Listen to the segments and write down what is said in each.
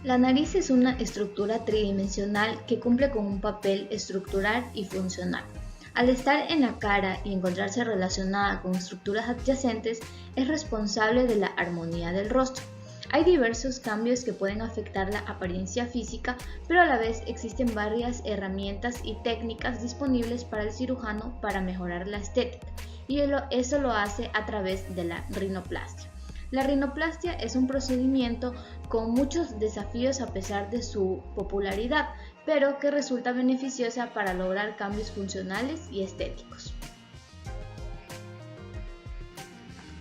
La nariz es una estructura tridimensional que cumple con un papel estructural y funcional. Al estar en la cara y encontrarse relacionada con estructuras adyacentes, es responsable de la armonía del rostro. Hay diversos cambios que pueden afectar la apariencia física, pero a la vez existen varias herramientas y técnicas disponibles para el cirujano para mejorar la estética, y eso lo hace a través de la rinoplastia. La rinoplastia es un procedimiento con muchos desafíos a pesar de su popularidad, pero que resulta beneficiosa para lograr cambios funcionales y estéticos.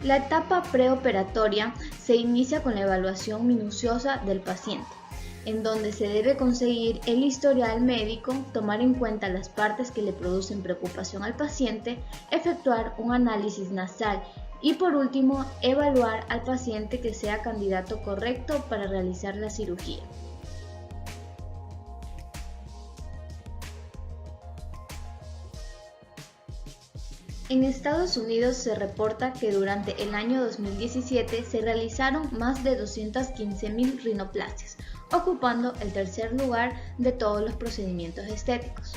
La etapa preoperatoria se inicia con la evaluación minuciosa del paciente, en donde se debe conseguir el historial médico, tomar en cuenta las partes que le producen preocupación al paciente, efectuar un análisis nasal y por último, evaluar al paciente que sea candidato correcto para realizar la cirugía. En Estados Unidos se reporta que durante el año 2017 se realizaron más de 215.000 rinoplastias, ocupando el tercer lugar de todos los procedimientos estéticos.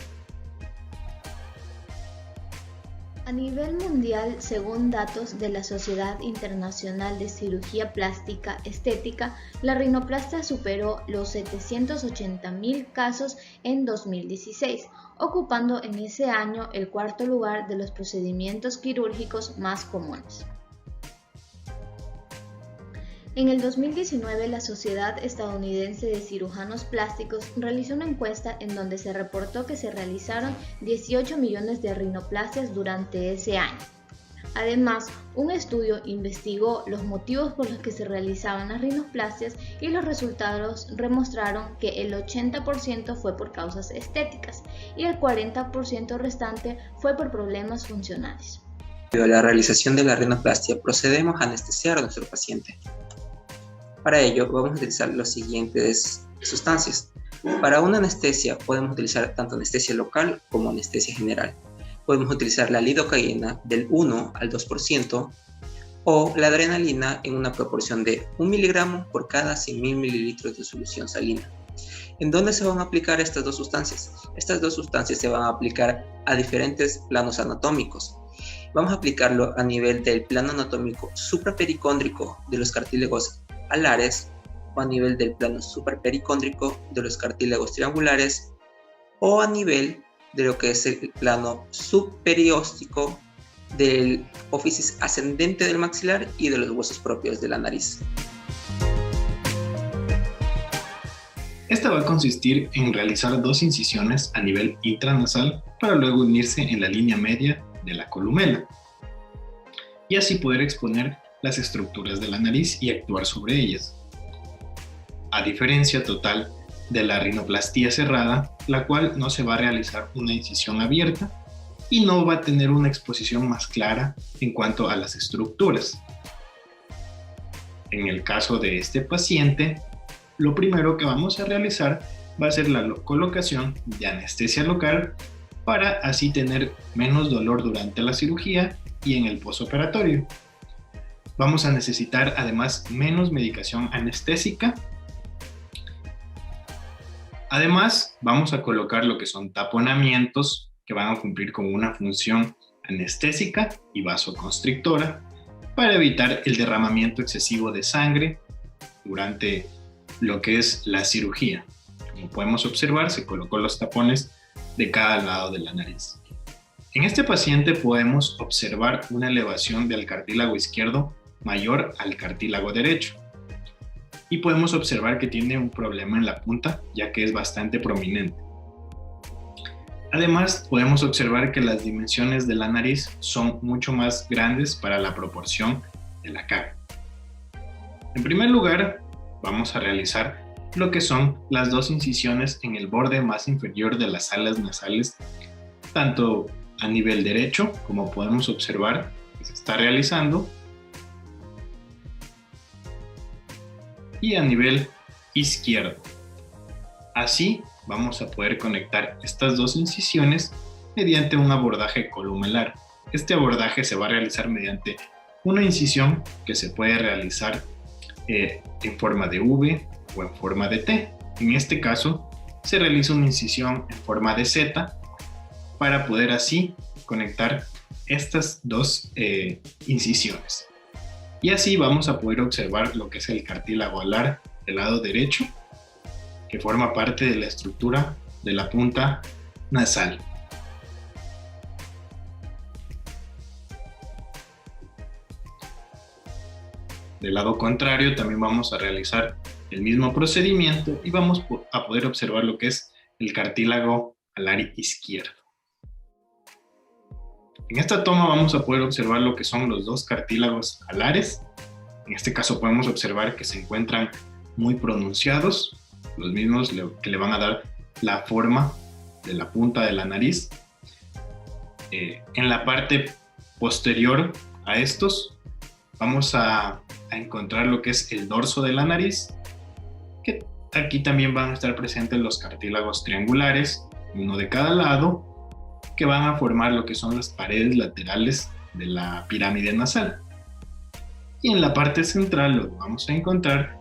A nivel mundial, según datos de la Sociedad Internacional de Cirugía Plástica Estética, la rinoplastia superó los 780.000 casos en 2016, ocupando en ese año el cuarto lugar de los procedimientos quirúrgicos más comunes. En el 2019, la Sociedad Estadounidense de Cirujanos Plásticos realizó una encuesta en donde se reportó que se realizaron 18 millones de rinoplastias durante ese año. Además, un estudio investigó los motivos por los que se realizaban las rinoplastias y los resultados demostraron que el 80% fue por causas estéticas y el 40% restante fue por problemas funcionales. Debido a la realización de la rinoplastia, procedemos a anestesiar a nuestro paciente. Para ello, vamos a utilizar las siguientes sustancias. Para una anestesia, podemos utilizar tanto anestesia local como anestesia general. Podemos utilizar la lidocaína del 1 al 2% o la adrenalina en una proporción de 1 miligramo por cada 100.000 mililitros de solución salina. ¿En dónde se van a aplicar estas dos sustancias? Estas dos sustancias se van a aplicar a diferentes planos anatómicos. Vamos a aplicarlo a nivel del plano anatómico suprapericóndrico de los cartílagos alares o a nivel del plano suprapericóndrico de los cartílagos triangulares o a nivel de lo que es el plano subperióstico del apófisis ascendente del maxilar y de los huesos propios de la nariz. Esta va a consistir en realizar dos incisiones a nivel intranasal para luego unirse en la línea media de la columela y así poder exponer las estructuras de la nariz y actuar sobre ellas. A diferencia total de la rinoplastía cerrada, la cual no se va a realizar una incisión abierta y no va a tener una exposición más clara en cuanto a las estructuras. En el caso de este paciente, lo primero que vamos a realizar va a ser la colocación de anestesia local para así tener menos dolor durante la cirugía y en el postoperatorio. Vamos a necesitar además menos medicación anestésica. Además, vamos a colocar lo que son taponamientos que van a cumplir con una función anestésica y vasoconstrictora para evitar el derramamiento excesivo de sangre durante lo que es la cirugía. Como podemos observar, se colocó los tapones de cada lado de la nariz. En este paciente podemos observar una elevación del cartílago izquierdo mayor al cartílago derecho y podemos observar que tiene un problema en la punta ya que es bastante prominente. Además, podemos observar que las dimensiones de la nariz son mucho más grandes para la proporción de la cara. En primer lugar, vamos a realizar lo que son las dos incisiones en el borde más inferior de las alas nasales, tanto a nivel derecho, como podemos observar que se está realizando, y a nivel izquierdo. Así vamos a poder conectar estas dos incisiones mediante un abordaje columelar. Este abordaje se va a realizar mediante una incisión que se puede realizar en forma de V o en forma de T. En este caso, se realiza una incisión en forma de Z para poder así conectar estas dos incisiones. Y así vamos a poder observar lo que es el cartílago alar del lado derecho, que forma parte de la estructura de la punta nasal. Del lado contrario también vamos a realizar el mismo procedimiento y vamos a poder observar lo que es el cartílago alar izquierdo. En esta toma vamos a poder observar lo que son los dos cartílagos alares. En este caso podemos observar que se encuentran muy pronunciados, los mismos que le van a dar la forma de la punta de la nariz. En la parte posterior a estos vamos a encontrar lo que es el dorso de la nariz, que aquí también van a estar presentes los cartílagos triangulares, uno de cada lado, que van a formar lo que son las paredes laterales de la pirámide nasal. Y en la parte central lo que vamos a encontrar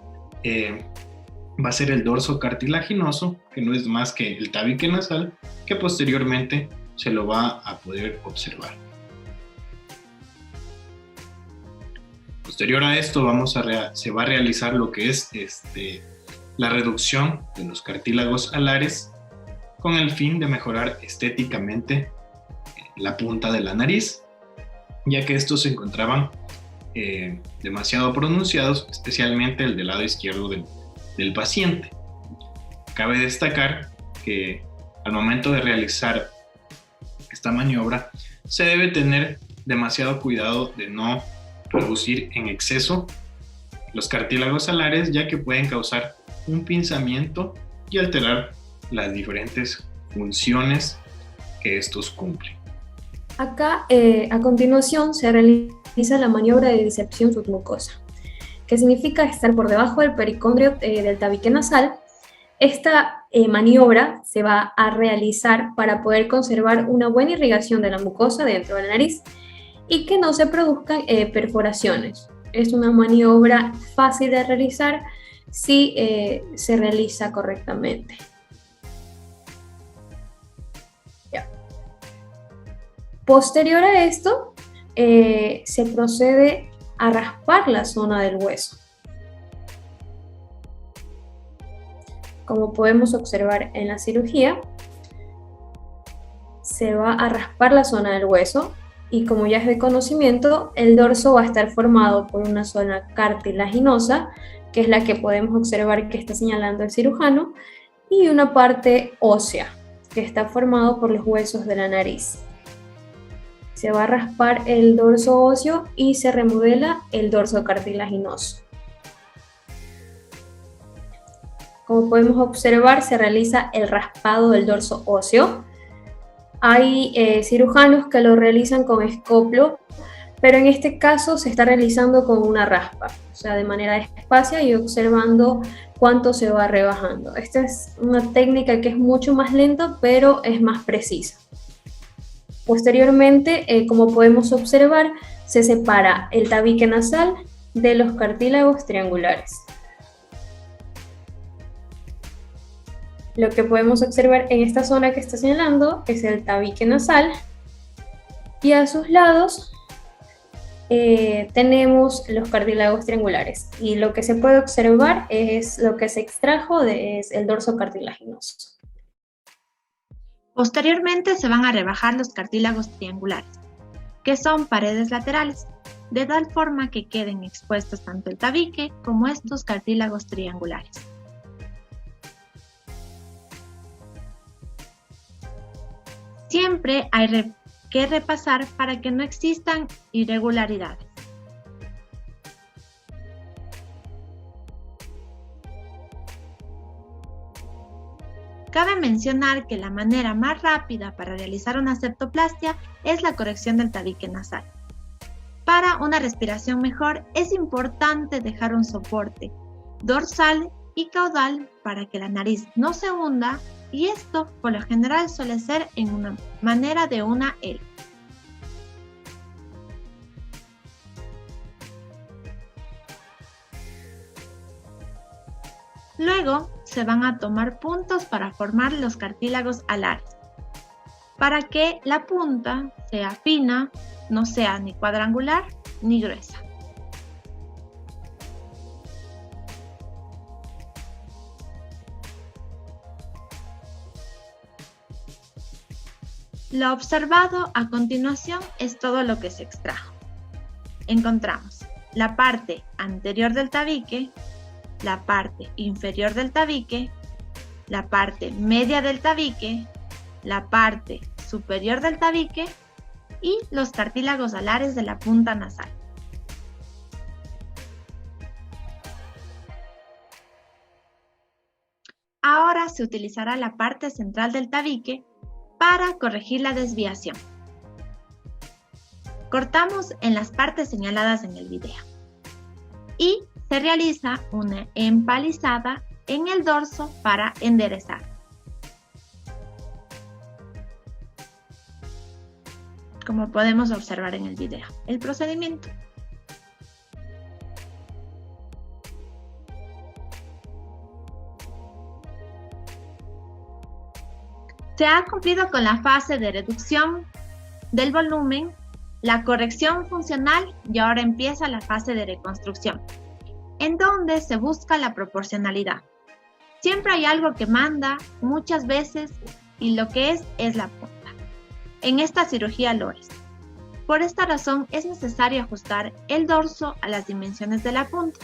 va a ser el dorso cartilaginoso, que no es más que el tabique nasal, que posteriormente se lo va a poder observar. Posterior a esto se va a realizar lo que es la reducción de los cartílagos alares con el fin de mejorar estéticamente la punta de la nariz, ya que estos se encontraban demasiado pronunciados, especialmente el del lado izquierdo del paciente. Cabe destacar que al momento de realizar esta maniobra se debe tener demasiado cuidado de no reducir en exceso los cartílagos alares, ya que pueden causar un pinzamiento y alterar las diferentes funciones que estos cumplen. Acá, a continuación, se realiza la maniobra de disección submucosa, que significa estar por debajo del pericondrio del tabique nasal. Esta maniobra se va a realizar para poder conservar una buena irrigación de la mucosa dentro de la nariz y que no se produzcan perforaciones. Es una maniobra fácil de realizar si se realiza correctamente. Posterior a esto, se procede a raspar la zona del hueso. Como podemos observar en la cirugía, se va a raspar la zona del hueso y, como ya es de conocimiento, el dorso va a estar formado por una zona cartilaginosa, que es la que podemos observar que está señalando el cirujano, y una parte ósea, que está formado por los huesos de la nariz. Se va a raspar el dorso óseo y se remodela el dorso cartilaginoso. Como podemos observar, se realiza el raspado del dorso óseo. Hay cirujanos que lo realizan con escoplo, pero en este caso se está realizando con una raspa, o sea, de manera despacia y observando cuánto se va rebajando. Esta es una técnica que es mucho más lenta, pero es más precisa. Posteriormente, como podemos observar, se separa el tabique nasal de los cartílagos triangulares. Lo que podemos observar en esta zona que está señalando es el tabique nasal y a sus lados tenemos los cartílagos triangulares, y lo que se puede observar es lo que se extrajo es el dorso cartilaginoso. Posteriormente se van a rebajar los cartílagos triangulares, que son paredes laterales, de tal forma que queden expuestos tanto el tabique como estos cartílagos triangulares. Siempre hay que repasar para que no existan irregularidades. Cabe mencionar que la manera más rápida para realizar una septoplastia es la corrección del tabique nasal. Para una respiración mejor es importante dejar un soporte dorsal y caudal para que la nariz no se hunda, y esto por lo general suele ser en una manera de una L. Luego se van a tomar puntos para formar los cartílagos alares, para que la punta sea fina, no sea ni cuadrangular ni gruesa. Lo observado a continuación es todo lo que se extrajo. Encontramos la parte anterior del tabique, la parte inferior del tabique, la parte media del tabique, la parte superior del tabique y los cartílagos alares de la punta nasal. Ahora se utilizará la parte central del tabique para corregir la desviación. Cortamos en las partes señaladas en el video y se realiza una empalizada en el dorso para enderezar. Como podemos observar en el video, el procedimiento. Se ha cumplido con la fase de reducción del volumen, la corrección funcional y ahora empieza la fase de reconstrucción, en donde se busca la proporcionalidad. Siempre hay algo que manda muchas veces y lo que es la punta. En esta cirugía lo es. Por esta razón es necesario ajustar el dorso a las dimensiones de la punta.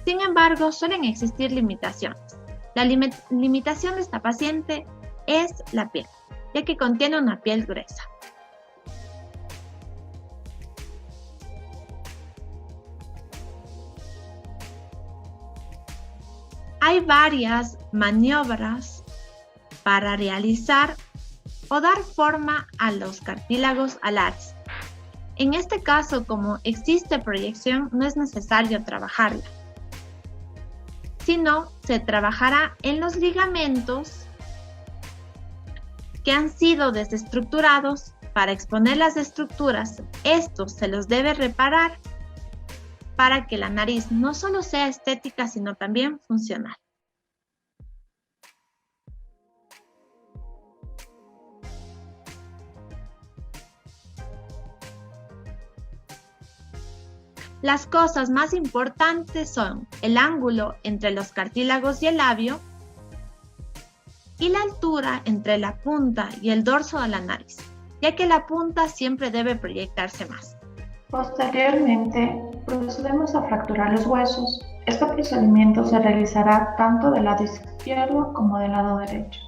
Sin embargo, suelen existir limitaciones. La limitación de esta paciente es la piel, ya que contiene una piel gruesa. Hay varias maniobras para realizar o dar forma a los cartílagos alares. En este caso, como existe proyección, no es necesario trabajarla, sino se trabajará en los ligamentos que han sido desestructurados para exponer las estructuras. Estos se los debe reparar para que la nariz no solo sea estética, sino también funcional. Las cosas más importantes son el ángulo entre los cartílagos y el labio y la altura entre la punta y el dorso de la nariz, ya que la punta siempre debe proyectarse más. Posteriormente, procedemos a fracturar los huesos. Este procedimiento se realizará tanto del lado izquierdo como del lado derecho.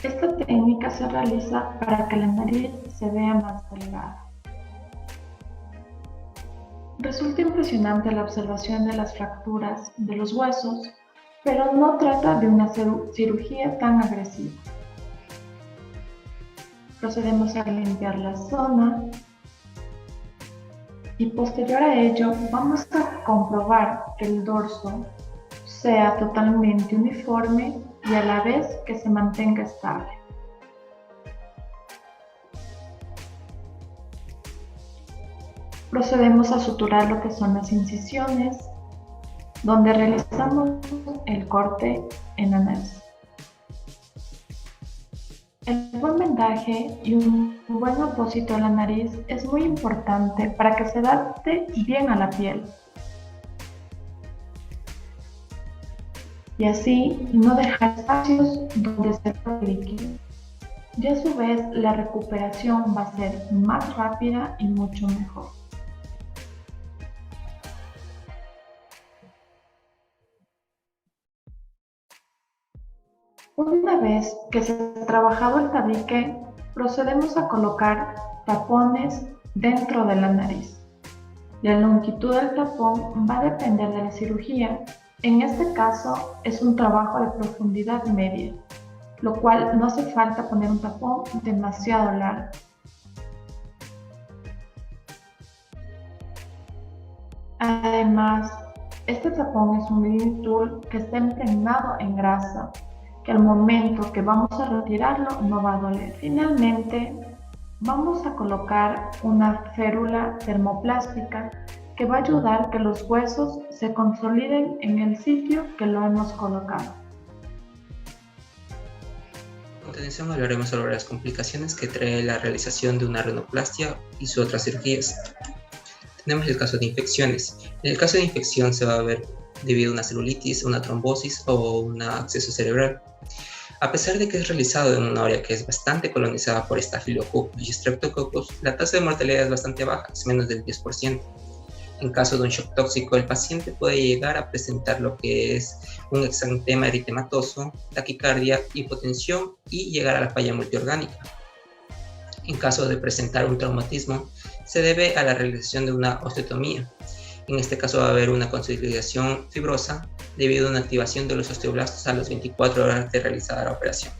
Esta técnica se realiza para que la nariz se vea más delgada. Resulta impresionante la observación de las fracturas de los huesos, pero no trata de una cirugía tan agresiva. Procedemos a limpiar la zona y posterior a ello vamos a comprobar que el dorso sea totalmente uniforme y a la vez que se mantenga estable. Procedemos a suturar lo que son las incisiones, donde realizamos el corte en la nariz. El buen vendaje y un buen apósito de la nariz es muy importante para que se adapte bien a la piel y así no dejar espacios donde se puede líquido. Y a su vez la recuperación va a ser más rápida y mucho mejor. Una vez que se ha trabajado el tabique, procedemos a colocar tapones dentro de la nariz. La longitud del tapón va a depender de la cirugía. En este caso es un trabajo de profundidad media, lo cual no hace falta poner un tapón demasiado largo. Además, este tapón es un mini tool que está impregnado en grasa, que al momento que vamos a retirarlo no va a doler. Finalmente, vamos a colocar una férula termoplástica que va a ayudar que los huesos se consoliden en el sitio que lo hemos colocado. A continuación hablaremos sobre las complicaciones que trae la realización de una rinoplastia y sus otras cirugías. Tenemos el caso de infecciones. En el caso de infección se va a ver debido a una celulitis, una trombosis o un absceso cerebral. A pesar de que es realizado en una área que es bastante colonizada por Staphylococcus y Streptococcus, la tasa de mortalidad es bastante baja, es menos del 10%. En caso de un shock tóxico, el paciente puede llegar a presentar lo que es un exantema eritematoso, taquicardia, hipotensión y llegar a la falla multiorgánica. En caso de presentar un traumatismo, se debe a la realización de una osteotomía. En este caso va a haber una consolidación fibrosa debido a una activación de los osteoblastos a las 24 horas de realizada la operación.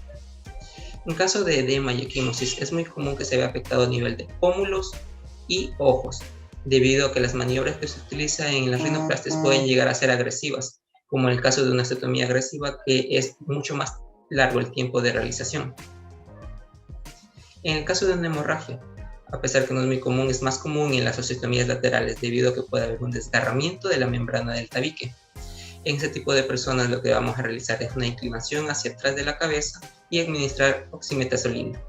En caso de edema y equimosis es muy común que se vea afectado a nivel de pómulos y ojos, debido a que las maniobras que se utilizan en las rinoplastias pueden llegar a ser agresivas, como en el caso de una osteotomía agresiva que es mucho más largo el tiempo de realización. En el caso de una hemorragia, a pesar que no es muy común, es más común en las osteotomías laterales debido a que puede haber un desgarramiento de la membrana del tabique. En este tipo de personas lo que vamos a realizar es una inclinación hacia atrás de la cabeza y administrar oximetazolina.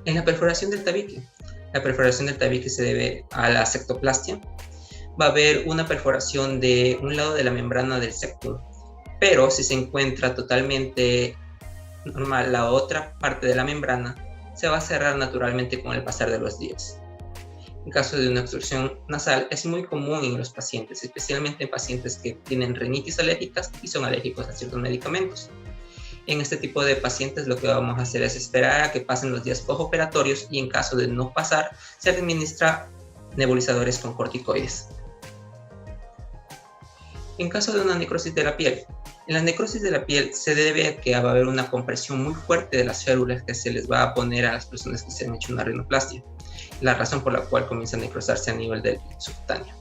En la perforación del tabique. La perforación del tabique se debe a la septoplastia. Va a haber una perforación de un lado de la membrana del septum, pero si se encuentra totalmente normal la otra parte de la membrana, se va a cerrar naturalmente con el pasar de los días. En caso de una obstrucción nasal es muy común en los pacientes, especialmente en pacientes que tienen rinitis alérgicas y son alérgicos a ciertos medicamentos. En este tipo de pacientes lo que vamos a hacer es esperar a que pasen los días postoperatorios y en caso de no pasar, se administra nebulizadores con corticoides. En caso de una necrosis de la piel, en la necrosis de la piel se debe a que va a haber una compresión muy fuerte de las férulas que se les va a poner a las personas que se han hecho una rinoplastia, la razón por la cual comienza a necrosarse a nivel del subcutáneo.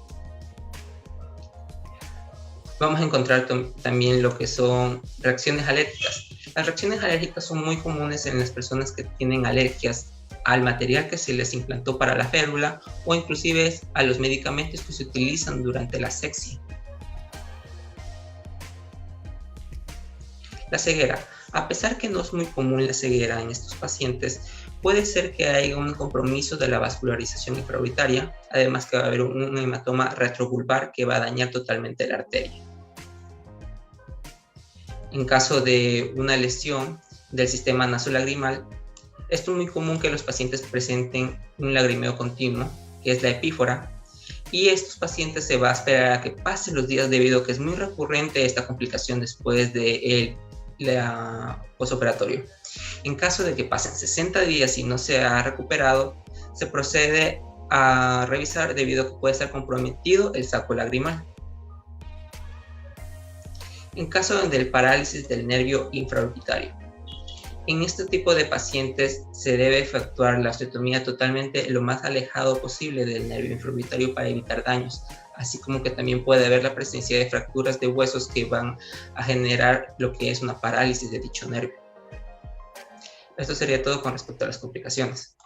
Vamos a encontrar también lo que son reacciones alérgicas. Las reacciones alérgicas son muy comunes en las personas que tienen alergias al material que se les implantó para la férula o inclusive a los medicamentos que se utilizan durante la asepsia. La ceguera. A pesar que no es muy común la ceguera en estos pacientes, puede ser que haya un compromiso de la vascularización infraorbitaria, además que va a haber un hematoma retrovulvar que va a dañar totalmente la arteria. En caso de una lesión del sistema nasolagrimal, esto es muy común que los pacientes presenten un lagrimeo continuo, que es la epífora, y estos pacientes se va a esperar a que pasen los días debido a que es muy recurrente esta complicación después de posoperatorio. En caso de que pasen 60 días y no se ha recuperado, se procede a revisar debido a que puede estar comprometido el saco lagrimal. En caso del parálisis del nervio infraorbitario. En este tipo de pacientes se debe efectuar la osteotomía totalmente lo más alejado posible del nervio infraorbitario para evitar daños, así como que también puede haber la presencia de fracturas de huesos que van a generar lo que es una parálisis de dicho nervio. Esto sería todo con respecto a las complicaciones.